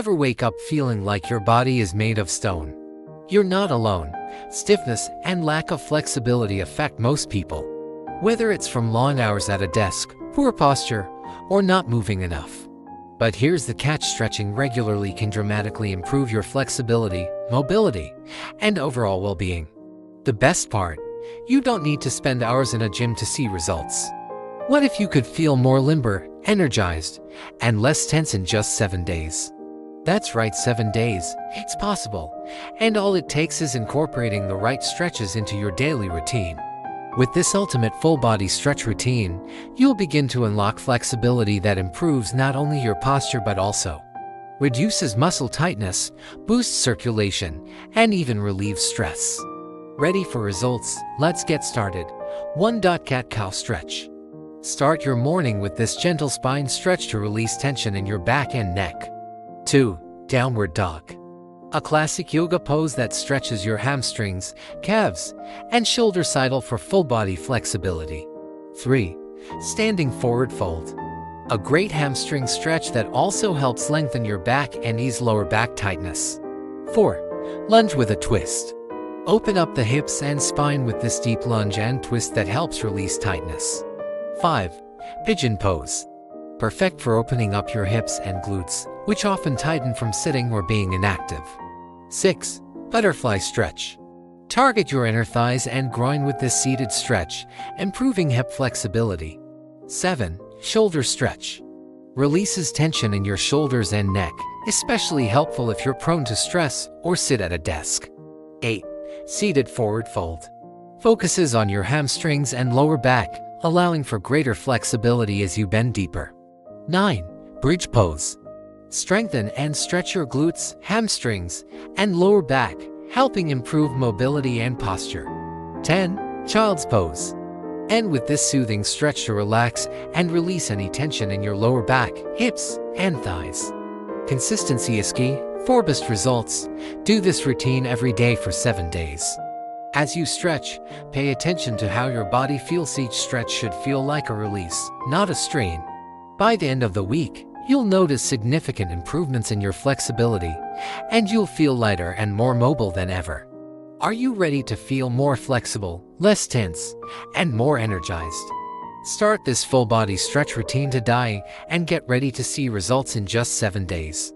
Ever wake up feeling like your body is made of stone? You're not alone. Stiffness and lack of flexibility affect most people. Whether it's from long hours at a desk, poor posture, or not moving enough. But here's the catch: stretching regularly can dramatically improve your flexibility, mobility, and overall well-being. The best part, you don't need to spend hours in a gym to see results. What if you could feel more limber, energized, and less tense in just 7 days? That's right, 7 days. It's possible. And all it takes is incorporating the right stretches into your daily routine. With this ultimate full-body stretch routine, you'll begin to unlock flexibility that improves not only your posture but also reduces muscle tightness, boosts circulation, and even relieves stress. Ready for results? Let's get started. 1. Cat-cow stretch. Start your morning with this gentle spine stretch to release tension in your back and neck. 2. Downward dog. A classic yoga pose that stretches your hamstrings, calves, and shoulders ideal for full body flexibility. 3. Standing forward fold. A great hamstring stretch that also helps lengthen your back and ease lower back tightness. 4. Lunge with a twist. Open up the hips and spine with this deep lunge and twist that helps release tightness. 5. Pigeon pose. Perfect for opening up your hips and glutes, which often tighten from sitting or being inactive. 6. Butterfly stretch. Target your inner thighs and groin with this seated stretch, improving hip flexibility. 7. Shoulder stretch. Releases tension in your shoulders and neck, especially helpful if you're prone to stress or sit at a desk. 8. Seated forward fold. Focuses on your hamstrings and lower back, allowing for greater flexibility as you bend deeper. 9. Bridge pose. Strengthen and stretch your glutes, hamstrings, and lower back, helping improve mobility and posture. 10. Child's pose. End with this soothing stretch to relax and release any tension in your lower back, hips, and thighs. Consistency is key. For best results, do this routine every day for 7 days. As you stretch, pay attention to how your body feels. Each stretch should feel like a release, not a strain. By the end of the week, you'll notice significant improvements in your flexibility, and you'll feel lighter and more mobile than ever. Are you ready to feel more flexible, less tense, and more energized? Start this full-body stretch routine today and get ready to see results in just 7 days.